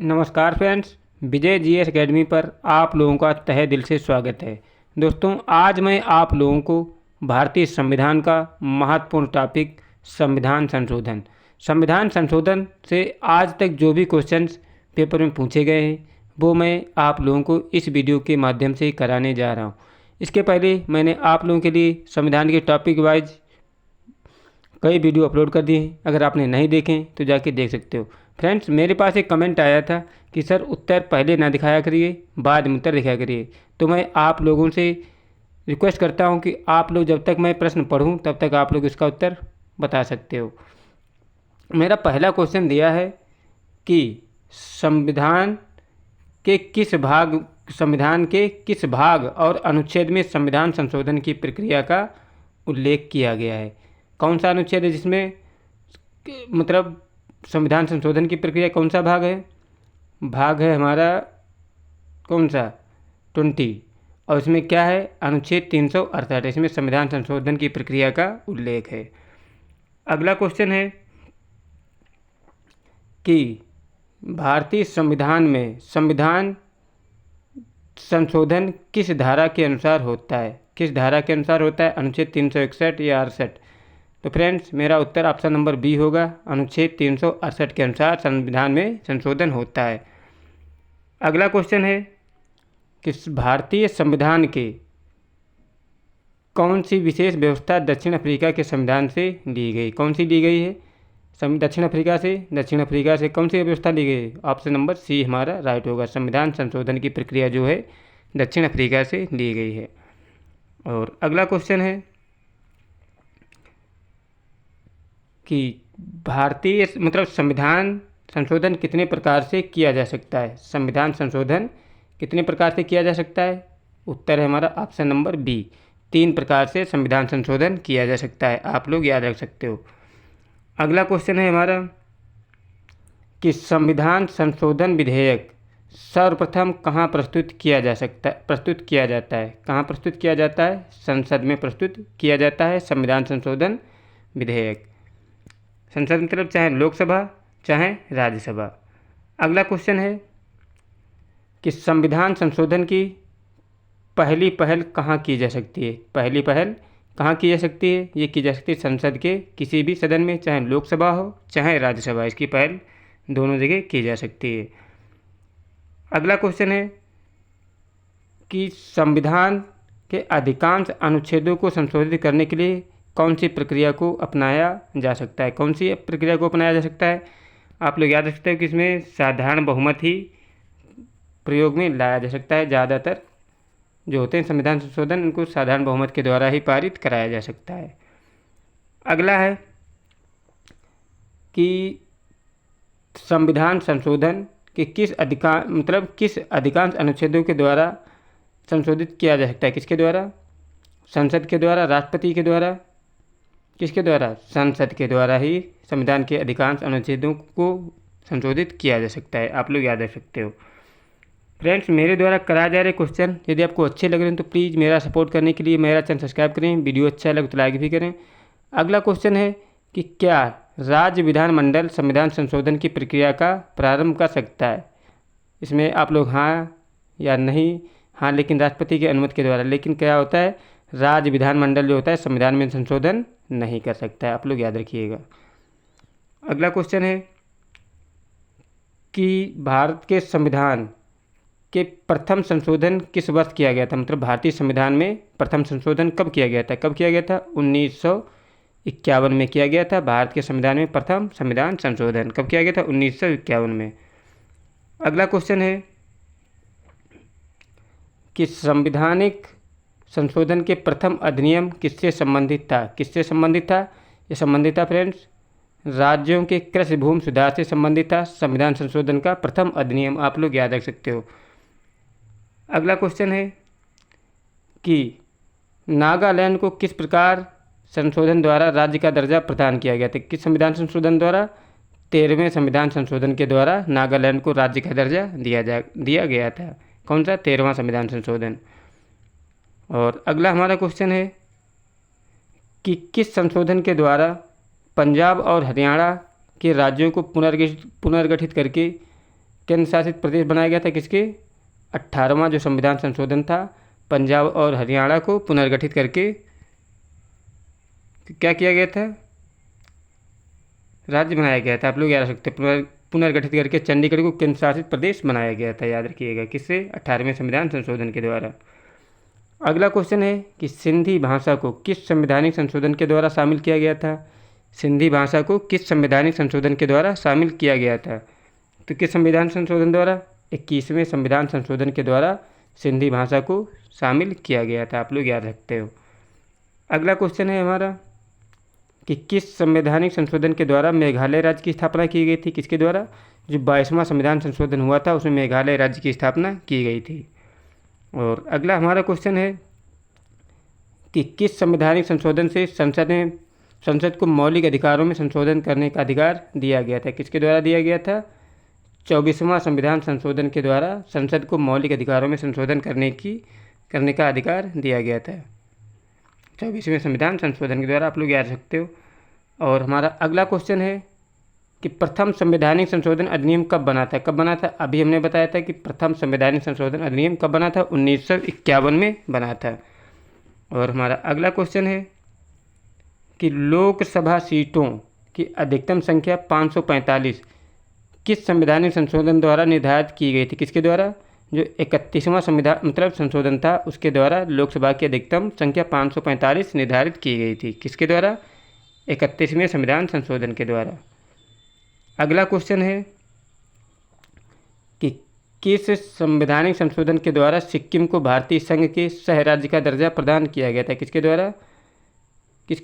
नमस्कार फ्रेंड्स, विजय GS academy पर आप लोगों का तहे दिल से स्वागत है। दोस्तों, आज मैं आप लोगों को भारतीय संविधान का महत्वपूर्ण टॉपिक संविधान संशोधन से आज तक जो भी क्वेश्चंस पेपर में पूछे गए हैं वो मैं आप लोगों को इस वीडियो के माध्यम से कराने जा रहा हूं। इसके पहले मैंने आप लोगों के लिए संविधान के टॉपिक वाइज कई वीडियो अपलोड कर दिए हैं। अगर आपने नहीं देखे तो जाके देख सकते हो। फ्रेंड्स, मेरे पास एक कमेंट आया था कि सर उत्तर पहले ना दिखाया करिए, बाद में उत्तर दिखाया करिए। तो मैं आप लोगों से रिक्वेस्ट करता हूं कि आप लोग जब तक मैं प्रश्न पढ़ूं तब तक आप लोग इसका उत्तर बता सकते हो। मेरा पहला क्वेश्चन दिया है कि संविधान के किस भाग और अनुच्छेद में संविधान संशोधन की प्रक्रिया का उल्लेख किया गया है। कौन सा अनुच्छेद है जिसमें मतलब संविधान संशोधन की प्रक्रिया, कौन सा भाग है? भाग है हमारा कौन सा 20, और इसमें क्या है? अनुच्छेद 368। इसमें संविधान संशोधन की प्रक्रिया का उल्लेख है। अगला क्वेश्चन है कि भारतीय संविधान में संविधान संशोधन किस धारा के अनुसार होता है? किस धारा के अनुसार होता है? अनुच्छेद 361 या 68? तो फ्रेंड्स, मेरा उत्तर ऑप्शन नंबर बी होगा। अनुच्छेद 368 के अनुसार संविधान में संशोधन होता है। अगला क्वेश्चन है कि भारतीय संविधान के कौन सी विशेष व्यवस्था दक्षिण अफ्रीका के संविधान से ली गई? कौन सी ली गई है? दक्षिण अफ्रीका से कौन सी व्यवस्था ली गई है? ऑप्शन नंबर सी हमारा राइट होगा। संविधान संशोधन की प्रक्रिया जो है दक्षिण अफ्रीका से ली गई है। और अगला क्वेश्चन है कि भारतीय संविधान संशोधन कितने प्रकार से किया जा सकता है? संविधान संशोधन कितने प्रकार से किया जा सकता है? उत्तर है हमारा ऑप्शन नंबर बी, 3 प्रकार से संविधान संशोधन किया जा सकता है। आप लोग याद रख सकते हो। अगला क्वेश्चन है हमारा कि संविधान संशोधन विधेयक सर्वप्रथम कहाँ प्रस्तुत किया जाता है? कहाँ प्रस्तुत किया जाता है? संसद में प्रस्तुत किया जाता है संविधान संशोधन विधेयक। संसद मतलब चाहे लोकसभा चाहे राज्यसभा। अगला क्वेश्चन है कि संविधान संशोधन की पहली पहल कहाँ की जा सकती है? पहली पहल कहाँ की जा सकती है? ये की जा सकती है संसद के किसी भी सदन में, चाहे लोकसभा हो चाहे राज्यसभा। इसकी पहल दोनों जगह की जा सकती है। अगला क्वेश्चन है कि संविधान के अधिकांश अनुच्छेदों को संशोधित करने के लिए कौन सी प्रक्रिया को अपनाया जा सकता है? कौन सी प्रक्रिया को अपनाया जा सकता है? आप लोग याद रख सकते हो कि इसमें साधारण बहुमत ही प्रयोग में लाया जा सकता है। ज़्यादातर जो होते हैं संविधान संशोधन, उनको साधारण बहुमत के द्वारा ही पारित कराया जा सकता है। अगला है कि संविधान संशोधन के किस अधिकांश अनुच्छेदों के द्वारा संशोधित किया जा सकता है? किसके द्वारा? संसद के द्वारा, राष्ट्रपति के द्वारा, किसके द्वारा? संसद के द्वारा ही संविधान के अधिकांश अनुच्छेदों को संशोधित किया जा सकता है। आप लोग याद रख सकते हो। फ्रेंड्स, मेरे द्वारा कराए जा रहे क्वेश्चन यदि आपको अच्छे लग रहे हैं तो प्लीज़ मेरा सपोर्ट करने के लिए मेरा चैनल सब्सक्राइब करें। वीडियो अच्छा लगे तो लाइक भी करें। अगला क्वेश्चन है कि क्या राज्य विधानमंडल संविधान संशोधन की प्रक्रिया का प्रारंभ कर सकता है? इसमें आप लोग हाँ या नहीं, हाँ लेकिन राष्ट्रपति की अनुमति के द्वारा। लेकिन क्या होता है, राज्य विधानमंडल जो होता है संविधान में संशोधन नहीं कर सकता है। आप लोग याद रखिएगा। अगला क्वेश्चन है कि भारत के संविधान के प्रथम संशोधन किस वर्ष किया गया था? भारतीय संविधान में प्रथम संशोधन कब किया गया था? 1951 में किया गया था। भारत के संविधान में प्रथम संविधान संशोधन कब किया गया था? 1951 में। अगला क्वेश्चन है कि संवैधानिक संशोधन के प्रथम अधिनियम किससे संबंधित था? किससे संबंधित था? ये संबंधित था फ्रेंड्स, राज्यों के कृषि भूमि सुधार से संबंधित था संविधान संशोधन का प्रथम अधिनियम। आप लोग याद रख सकते हो। अगला क्वेश्चन है कि नागालैंड को किस प्रकार संशोधन द्वारा राज्य का दर्जा प्रदान किया गया था? किस संविधान संशोधन द्वारा? 13वें संविधान संशोधन के द्वारा नागालैंड को राज्य का दर्जा दिया गया था। कौन सा? 13वां संविधान संशोधन। और अगला हमारा क्वेश्चन है कि किस संशोधन के द्वारा पंजाब और हरियाणा के राज्यों को पुनर्गठित करके केंद्र शासित प्रदेश बनाया गया था किसके? 18वां जो संविधान संशोधन था, पंजाब और हरियाणा को पुनर्गठित करके क्या किया गया था? राज्य बनाया गया था। आप लोग याद रख सकते हैं, पुनर्गठित करके चंडीगढ़ को केंद्र शासित प्रदेश बनाया गया था। याद रखिएगा, किससे? 18वें संविधान संशोधन के द्वारा। अगला क्वेश्चन है कि सिंधी भाषा को किस संवैधानिक संशोधन के द्वारा शामिल किया गया था? सिंधी भाषा को किस संवैधानिक संशोधन के द्वारा शामिल किया गया था? तो किस संविधान संशोधन द्वारा? 21वें संविधान संशोधन के द्वारा सिंधी भाषा को शामिल किया गया था। आप लोग याद रखते हो। अगला क्वेश्चन है हमारा कि किस संवैधानिक संशोधन के द्वारा मेघालय राज्य की स्थापना की गई थी? किसके द्वारा? जो 22वां संविधान संशोधन हुआ था उसमें मेघालय राज्य की स्थापना की गई थी। और अगला हमारा क्वेश्चन है कि किस संवैधानिक संशोधन से संसद को मौलिक अधिकारों में संशोधन करने का अधिकार दिया गया था? किसके द्वारा दिया गया था? 24वां संविधान संशोधन के द्वारा संसद को मौलिक अधिकारों में संशोधन करने का अधिकार दिया गया था। 24वें संविधान संशोधन के द्वारा। आप लोग याद रख सकते हो। और हमारा अगला क्वेश्चन है कि प्रथम संवैधानिक संशोधन अधिनियम कब बना था? कब बना था? अभी हमने बताया था कि प्रथम संवैधानिक संशोधन अधिनियम कब बना था? 1951 में बना था। और हमारा अगला क्वेश्चन है कि लोकसभा सीटों की अधिकतम संख्या 545 किस संवैधानिक संशोधन द्वारा निर्धारित की गई थी? किसके द्वारा? जो 31वां संविधान संशोधन था उसके द्वारा लोकसभा की अधिकतम संख्या 545 निर्धारित की गई थी। किसके द्वारा? 31वें संविधान संशोधन के द्वारा। अगला क्वेश्चन है कि किस संवैधानिक संशोधन के द्वारा सिक्किम को भारतीय संघ के सह राज्य का दर्जा प्रदान किया गया था? किसके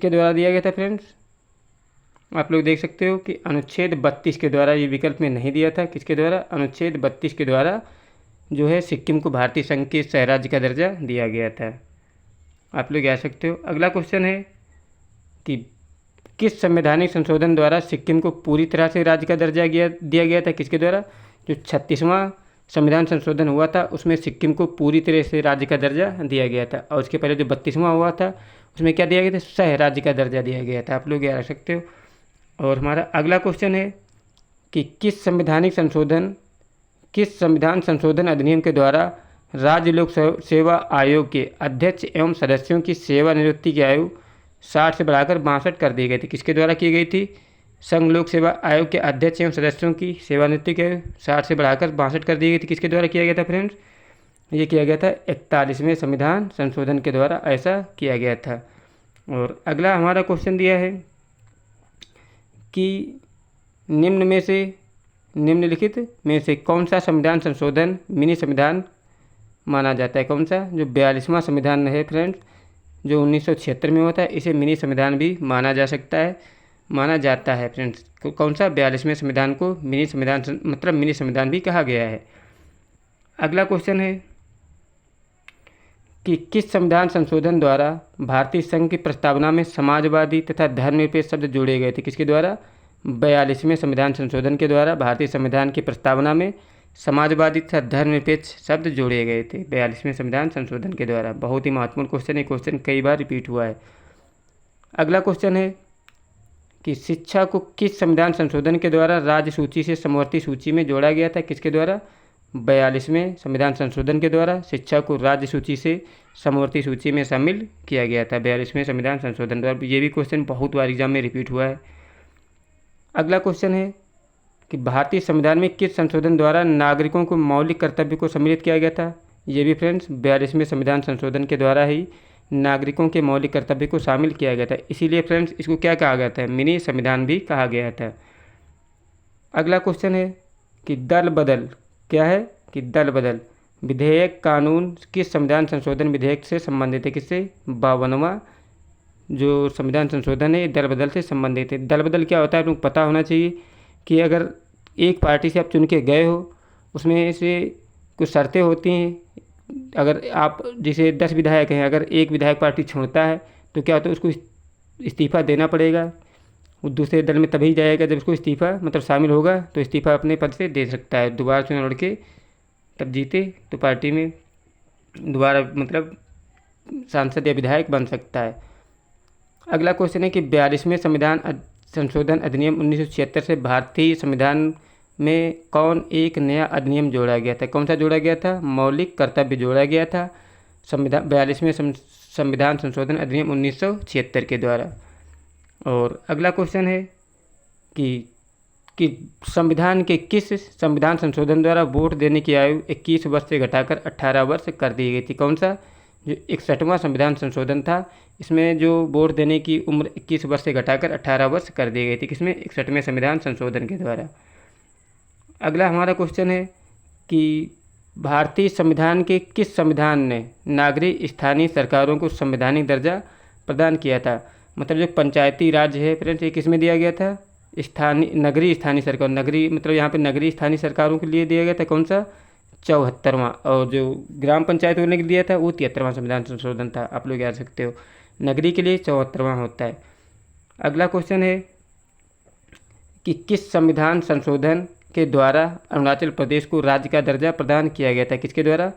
द्वारा दिया गया था फ्रेंड्स? आप लोग देख सकते हो कि अनुच्छेद 32 के द्वारा। ये विकल्प में नहीं दिया था। किसके द्वारा? अनुच्छेद 32 के द्वारा जो है सिक्किम को भारतीय संघ के सह राज्य का दर्जा दिया गया था। आप लोग कह सकते हो। अगला क्वेश्चन है कि किस संवैधानिक संशोधन द्वारा सिक्किम को पूरी तरह से राज्य का दर्जा दिया गया था? किसके द्वारा? जो 36वां संविधान संशोधन हुआ था उसमें सिक्किम को पूरी तरह से राज्य का दर्जा दिया गया था। और उसके पहले जो 32वां हुआ था उसमें क्या दिया गया था? सह राज्य का दर्जा दिया गया था। आप लोग याद रख सकते हो। और हमारा अगला क्वेश्चन है कि किस संविधान संशोधन अधिनियम के द्वारा राज्य लोक सेवा आयोग के अध्यक्ष एवं सदस्यों की सेवानिवृत्ति की आयु 60 से बढ़ाकर 62 कर दी गई थी? किसके द्वारा की गई थी? संघ लोक सेवा आयोग के अध्यक्ष एवं सदस्यों की सेवानिवृत्ति की आयु 60 से बढ़ाकर 62 कर दी गई थी। किसके द्वारा किया गया था फ्रेंड्स? ये किया गया था 41वें संविधान संशोधन के द्वारा ऐसा किया गया था। और अगला हमारा क्वेश्चन दिया है कि निम्नलिखित में से कौन सा संविधान संशोधन मिनी संविधान माना जाता है? कौन सा? जो 42वां संविधान है फ्रेंड्स, जो 1976 में होता है, इसे मिनी संविधान भी माना जाता है फ्रेंड्स। कौन सा? 42वें संविधान को मिनी संविधान भी कहा गया है। अगला क्वेश्चन है कि किस संविधान संशोधन द्वारा भारतीय संघ की प्रस्तावना में समाजवादी तथा धर्मनिरपेक्ष शब्द जोड़े गए थे? किसके द्वारा? 42वें संविधान संशोधन के द्वारा भारतीय संविधान की प्रस्तावना में समाजवादी तथा धर्मनिरपेक्ष शब्द जोड़े गए थे 42वें संविधान संशोधन के द्वारा। बहुत ही महत्वपूर्ण क्वेश्चन है। क्वेश्चन कई बार रिपीट हुआ है। अगला क्वेश्चन है कि शिक्षा को किस संविधान संशोधन के द्वारा राज्य सूची से समवर्ती सूची में जोड़ा गया था? किसके द्वारा? 42वें संविधान संशोधन के द्वारा शिक्षा को राज्य सूची से समवर्ती सूची में शामिल किया गया था 42वें संविधान संशोधन द्वारा। ये भी क्वेश्चन बहुत बार एग्जाम में रिपीट हुआ है। अगला क्वेश्चन है कि भारतीय संविधान में किस संशोधन द्वारा नागरिकों को मौलिक कर्तव्य को सम्मिलित किया गया था? ये भी फ्रेंड्स 42वें संविधान संशोधन के द्वारा ही नागरिकों के मौलिक कर्तव्य को शामिल किया गया था। इसीलिए फ्रेंड्स इसको क्या कहा गया था? मिनी संविधान भी कहा गया था। अगला क्वेश्चन है कि दल बदल क्या है? कि दल बदल विधेयक कानून किस संविधान संशोधन विधेयक से संबंधित है? किससे? 52वां जो संविधान संशोधन है दल बदल से संबंधित है। दल बदल क्या होता है? आप लोग पता होना चाहिए कि अगर एक पार्टी से आप चुन के गए हो, उसमें से कुछ शर्तें होती हैं। अगर आप जैसे 10 विधायक हैं, अगर एक विधायक पार्टी छोड़ता है तो क्या होता है? उसको इस्तीफ़ा देना पड़ेगा। वो दूसरे दल में तभी जाएगा जब उसको इस्तीफ़ा शामिल होगा, तो इस्तीफ़ा अपने पद से दे सकता है। दोबारा चुनाव लड़ के तब जीते तो पार्टी में दोबारा सांसद या विधायक बन सकता है। अगला क्वेश्चन है कि 42वें संविधान संशोधन अधिनियम 1976 से भारतीय संविधान में कौन एक नया अधिनियम जोड़ा गया था? कौन सा जोड़ा गया था? मौलिक कर्तव्य जोड़ा गया था संविधान 42वें संविधान संशोधन अधिनियम 1976 के द्वारा। और अगला क्वेश्चन है कि संविधान के किस संविधान संशोधन द्वारा वोट देने की आयु 21 वर्ष से घटाकर 18 वर्ष कर दी गई थी? कौन सा? जो 61वां संविधान संशोधन था, इसमें जो वोट देने की उम्र 21 वर्ष से घटाकर 18 वर्ष कर दी गई थी। किसमें? 61वें संविधान संशोधन के द्वारा। अगला हमारा क्वेश्चन है कि भारतीय संविधान के किस संविधान ने नागरिक स्थानीय सरकारों को संवैधानिक दर्जा प्रदान किया था? मतलब जो पंचायती राज है फ्रेंड्स, ये किस में दिया गया था? नगरीय स्थानीय सरकार, नगरीय मतलब यहाँ पे नगरीय स्थानीय सरकारों के लिए दिया गया था। कौन सा? 74वां। और जो ग्राम पंचायत होने के लिए था वो 73वां संविधान संशोधन था। आप लोग याद सकते हो, नगरीय के लिए 74वां होता है। अगला क्वेश्चन है कि किस संविधान संशोधन के द्वारा अरुणाचल प्रदेश को राज्य का दर्जा प्रदान किया गया था? किसके द्वारा?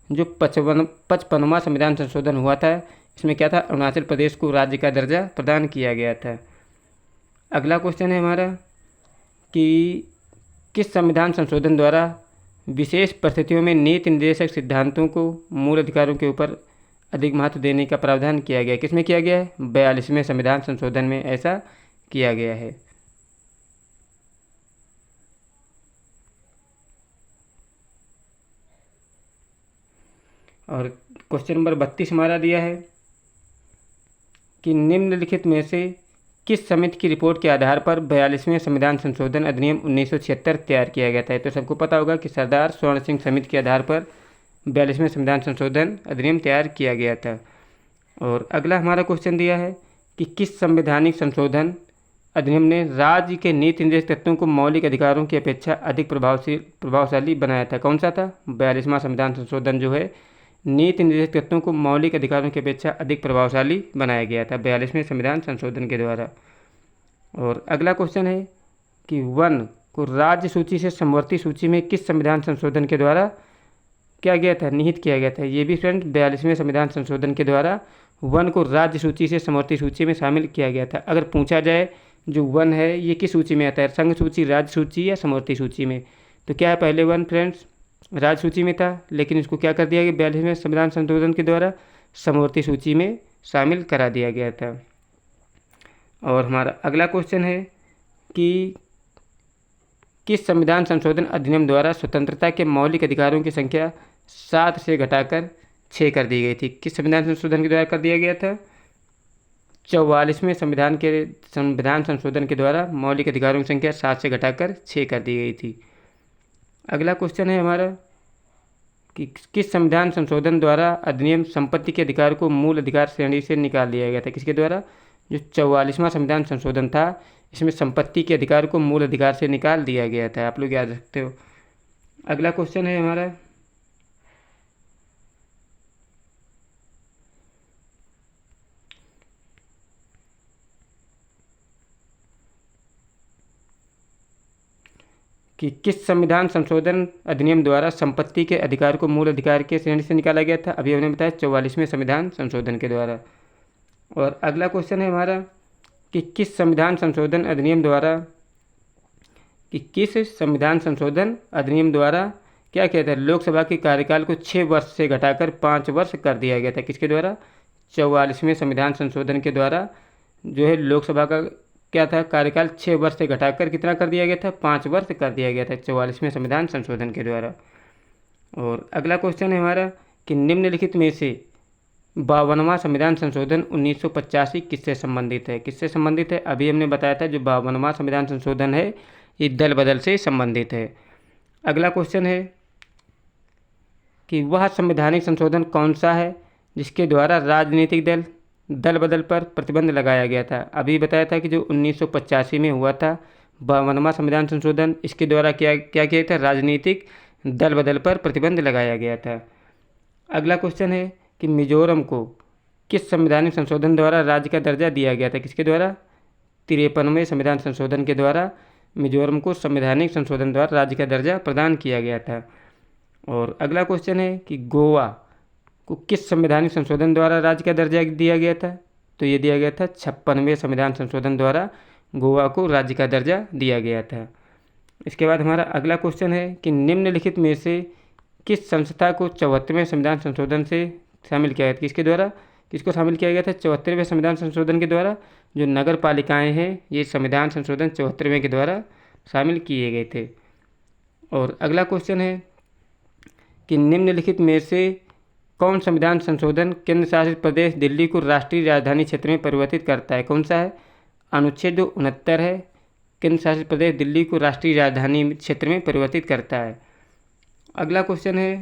जो 55वां संविधान संशोधन हुआ था, इसमें क्या था? अरुणाचल प्रदेश को राज्य का दर्जा प्रदान किया गया था। अगला क्वेश्चन है हमारा कि किस संविधान संशोधन द्वारा विशेष परिस्थितियों में नीति निर्देशक सिद्धांतों को मूल अधिकारों के ऊपर अधिक महत्व देने का प्रावधान किया गया? किसमें किया गया है? 42वें संविधान संशोधन में ऐसा किया गया है। और क्वेश्चन नंबर 32 हमारा दिया है कि निम्नलिखित में से किस समिति की रिपोर्ट के आधार पर 42वें संविधान संशोधन अधिनियम 1976 तैयार किया गया था? तो सबको पता होगा कि सरदार स्वर्ण सिंह समिति के आधार पर 42वें संविधान संशोधन अधिनियम तैयार किया गया था। और अगला हमारा क्वेश्चन दिया है कि किस संवैधानिक संशोधन अधिनियम ने राज्य के नीति निर्देशक तत्वों को मौलिक अधिकारों की अपेक्षा अधिक प्रभावशाली बनाया था? कौन सा था? 42वां संविधान संशोधन जो है नीति निर्देशक तत्वों को मौलिक अधिकारों की अपेक्षा अधिक प्रभावशाली बनाया गया था 42वें संविधान संशोधन के द्वारा। और अगला क्वेश्चन है कि वन को राज्य सूची से समवर्ती सूची में किस संविधान संशोधन के द्वारा क्या गया था? निहित किया गया था। ये भी फ्रेंड 42वें संविधान संशोधन के द्वारा वन को राज्य सूची से समवर्ती सूची में शामिल किया गया था। अगर पूछा जाए जो वन है ये किस सूची में आता है? संघ सूची, राज्य सूची या समवर्ती सूची में? तो क्या है? पहले वन फ्रेंड्स राज्य सूची में था, लेकिन इसको क्या कर दिया गया 42वें संविधान संशोधन के द्वारा? समवर्ती सूची में शामिल करा दिया गया था। और हमारा अगला क्वेश्चन है कि किस संविधान संशोधन अधिनियम द्वारा स्वतंत्रता के मौलिक अधिकारों की संख्या 7 से घटाकर 6 कर दी गई थी? किस संविधान संशोधन के द्वारा कर दिया गया था? 44वें संविधान संशोधन के द्वारा मौलिक अधिकारों की संख्या 7 से घटाकर 6 कर दी गई थी। अगला क्वेश्चन है हमारा कि किस संविधान संशोधन द्वारा अधिनियम संपत्ति के अधिकार को मूल अधिकार श्रेणी से निकाल दिया गया था? किसके द्वारा? जो 44वां संविधान संशोधन था, इसमें संपत्ति के अधिकार को मूल अधिकार से निकाल दिया गया था। आप लोग याद रखते हो। अगला क्वेश्चन है हमारा कि किस संविधान संशोधन अधिनियम द्वारा संपत्ति के अधिकार को मूल अधिकार के श्रेणी से निकाला गया था? अभी हमने बताया 44वें संविधान संशोधन के द्वारा। और अगला क्वेश्चन है हमारा कि किस संविधान संशोधन अधिनियम द्वारा क्या कहता है? लोकसभा के कार्यकाल को 6 वर्ष से घटाकर 5 वर्ष कर दिया गया था? किसके द्वारा? 44वें संविधान संशोधन के द्वारा जो है लोकसभा का क्या था? कार्यकाल 6 वर्ष से घटाकर कितना कर दिया गया था? 5 वर्ष कर दिया गया था 44वें संविधान संशोधन के द्वारा। और अगला क्वेश्चन है हमारा कि निम्नलिखित में से 52वां संविधान संशोधन 1985 किससे संबंधित है? किससे संबंधित है? अभी हमने बताया था जो 52वां संविधान संशोधन है ये दल बदल से संबंधित है। अगला क्वेश्चन है कि वह संवैधानिक संशोधन कौन सा है जिसके द्वारा राजनीतिक दल बदल पर प्रतिबंध लगाया गया था? अभी बताया था कि जो 1985 में हुआ था 52वां संविधान संशोधन, इसके द्वारा क्या किया था? राजनीतिक दल बदल पर प्रतिबंध लगाया गया था। अगला क्वेश्चन है कि मिजोरम को किस संवैधानिक संशोधन द्वारा राज्य का दर्जा दिया गया था? किसके द्वारा? 53वें संविधान संशोधन के द्वारा मिजोरम को संवैधानिक संशोधन द्वारा राज्य का दर्जा प्रदान किया गया था। और अगला क्वेश्चन है कि गोवा को किस संवैधानिक संशोधन द्वारा राज्य का दर्जा दिया गया था? तो ये दिया गया था 56वें संविधान संशोधन द्वारा गोवा को राज्य का दर्जा दिया गया था। इसके बाद हमारा अगला क्वेश्चन है कि निम्नलिखित में से किस संस्था को 74वें संविधान संशोधन से शामिल किया गया था? किसके द्वारा किसको शामिल किया गया था 74वें संविधान संशोधन के द्वारा? जो नगर पालिकाएँ हैं ये संविधान संशोधन 74वें के द्वारा शामिल किए गए थे। और अगला क्वेश्चन है कि निम्नलिखित में से कौन संविधान संशोधन केंद्र शासित प्रदेश दिल्ली को राष्ट्रीय राजधानी क्षेत्र में परिवर्तित करता है? कौन सा है? अनुच्छेद जो 69 है, केंद्र शासित प्रदेश दिल्ली को राष्ट्रीय राजधानी क्षेत्र में परिवर्तित करता है। अगला क्वेश्चन है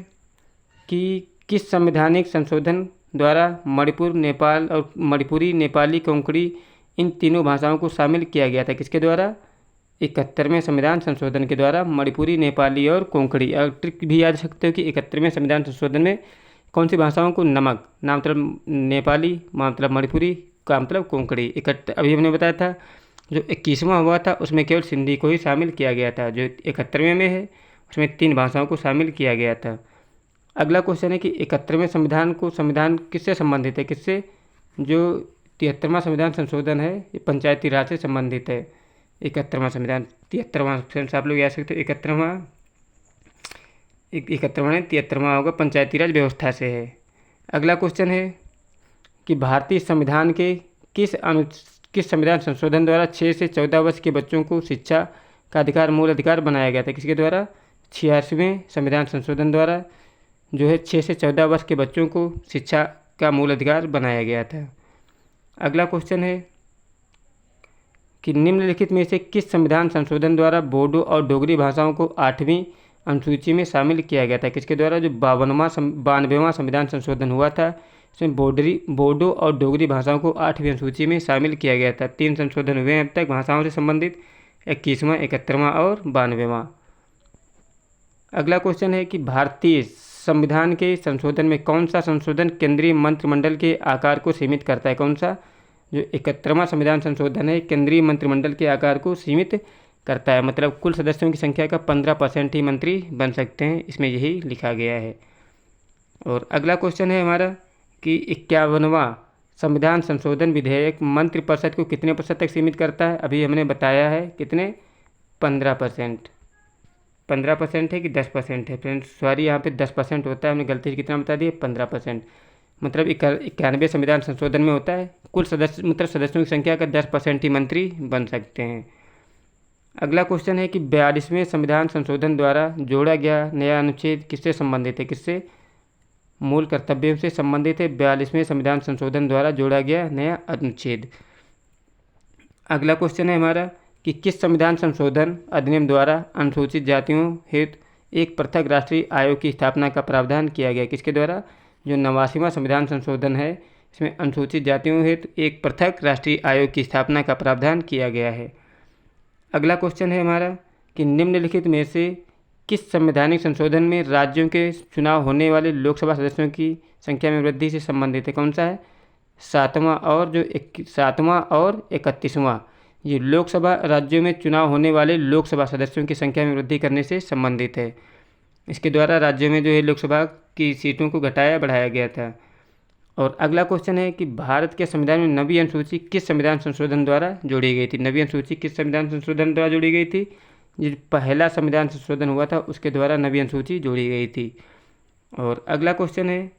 कि किस संवैधानिक संशोधन द्वारा मणिपुर नेपाल और मणिपुरी नेपाली कोंकणी इन तीनों भाषाओं को शामिल किया गया था? किसके द्वारा? 71वें संविधान संशोधन के द्वारा मणिपुरी नेपाली और कोंकणी। और ट्रिक भी याद सकते हो कि 71वें संविधान संशोधन में कौन सी भाषाओं को नमक ना मतलब नेपाली, मतलब मणिपुरी का मतलब कोंकणी, अभी हमने बताया था। जो 21वां हुआ था उसमें केवल सिंधी को ही शामिल किया गया था। जो 71वें में है उसमें 3 भाषाओं को शामिल किया गया था। अगला क्वेश्चन है कि 71वें संविधान किससे संबंधित है? किससे? जो 73वां संविधान संशोधन है ये पंचायती राज से संबंधित है। 71वां संविधान 73वां ऑप्शन आप लोग याद सकते हो। 71वां नहीं 73वां होगा, पंचायती राज व्यवस्था से है। अगला क्वेश्चन है कि भारतीय संविधान के किस संविधान संशोधन द्वारा 6 से 14 वर्ष के बच्चों को शिक्षा का अधिकार मूल अधिकार बनाया गया था? किसके द्वारा? 86वें संविधान संशोधन द्वारा जो है 6 से 14 वर्ष के बच्चों को शिक्षा का मूल अधिकार बनाया गया था। अगला क्वेश्चन है कि निम्नलिखित में से किस संविधान संशोधन द्वारा बोडो और डोगरी भाषाओं को 8वीं अनुसूची में शामिल किया गया था? किसके द्वारा? जो 92वां संविधान संशोधन हुआ था इसमें बोडो और डोगरी भाषाओं को 8वीं अनुसूची में शामिल किया गया था। 3 संशोधन हुए हैं अब तक भाषाओं से संबंधित, 21वां, 71वां और 92वां। अगला क्वेश्चन है कि भारतीय संविधान के संशोधन में कौन सा संशोधन केंद्रीय मंत्रिमंडल के आकार को सीमित करता है? कौन सा? जो 71वां संविधान संशोधन है केंद्रीय मंत्रिमंडल के आकार को सीमित करता है, मतलब कुल सदस्यों की संख्या का 15% ही मंत्री बन सकते हैं, इसमें यही लिखा गया है। और अगला क्वेश्चन है हमारा कि 51वां संविधान संशोधन विधेयक मंत्रिपरिषद को कितने प्रतिशत तक सीमित करता है? अभी हमने बताया है कितने, 15%। 15% है कि 10% है फ्रेंड्स? सॉरी, यहाँ पे 10% होता है, हमने गलती से कितना बता दिया, 15%। मतलब 91 संविधान संशोधन में होता है कुल सदस्य, मतलब सदस्यों की संख्या का 10% ही मंत्री बन सकते हैं। अगला क्वेश्चन है कि 42वें संविधान संशोधन द्वारा जोड़ा गया नया अनुच्छेद किससे संबंधित है? किससे? मूल कर्तव्यों से संबंधित है 42वें संविधान संशोधन द्वारा जोड़ा गया नया अनुच्छेद। अगला क्वेश्चन है हमारा कि किस संविधान संशोधन अधिनियम द्वारा अनुसूचित जातियों हेतु एक पृथक राष्ट्रीय आयोग की स्थापना का प्रावधान किया गया? किसके द्वारा? जो 89वां संविधान संशोधन है इसमें अनुसूचित जातियों हेतु एक पृथक राष्ट्रीय आयोग की स्थापना का प्रावधान किया गया है। अगला क्वेश्चन है हमारा कि निम्नलिखित में से किस संवैधानिक संशोधन में राज्यों के चुनाव होने वाले लोकसभा सदस्यों की संख्या में वृद्धि से संबंधित है? कौन सा है? 7वां और 31वां। ये लोकसभा राज्यों में चुनाव होने वाले लोकसभा सदस्यों की संख्या में वृद्धि करने से संबंधित है। इसके द्वारा राज्यों में जो है लोकसभा की सीटों को घटाया बढ़ाया गया था। और अगला क्वेश्चन है कि भारत के संविधान में नवीं अनुसूची किस संविधान संशोधन द्वारा जोड़ी गई थी? नवीं अनुसूची किस संविधान संशोधन द्वारा जोड़ी गई थी? जो पहला संविधान संशोधन हुआ था उसके द्वारा नवीं अनुसूची जोड़ी गई थी। और अगला क्वेश्चन है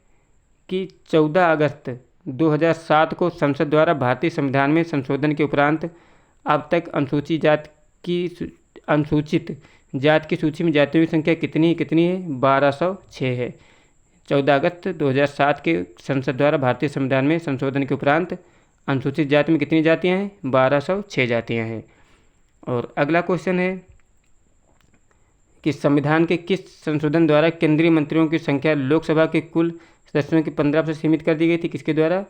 कि 14 अगस्त 2007 को संसद द्वारा भारतीय संविधान में संशोधन के उपरांत अब तक अनुसूचित जात की सूची में जातियों की संख्या कितनी है? 1206 है। 14 अगस्त 2007 के संसद द्वारा भारतीय संविधान में संशोधन के उपरांत अनुसूचित जाति में कितनी जातियां हैं? 1206 जातियां हैं। और अगला क्वेश्चन है कि संविधान के किस संशोधन द्वारा केंद्रीय मंत्रियों की संख्या लोकसभा के कुल सदस्यों की 15% सीमित कर दी गई थी? किसके द्वारा?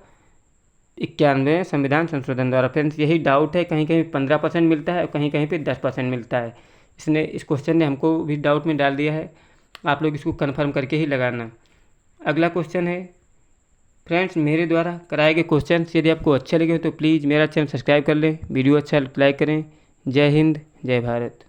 91वें संविधान संशोधन द्वारा। फ्रेंड्स यही डाउट है, कहीं कहीं 15% मिलता है और कहीं कहीं पे 10% मिलता है। इस क्वेश्चन ने हमको भी डाउट में डाल दिया है, आप लोग इसको कन्फर्म करके ही लगाना। अगला क्वेश्चन है फ्रेंड्स मेरे द्वारा कराए गए क्वेश्चन यदि आपको अच्छे लगे तो प्लीज़ मेरा चैनल सब्सक्राइब कर लें, वीडियो अच्छा लाइक करें। जय हिंद, जय भारत।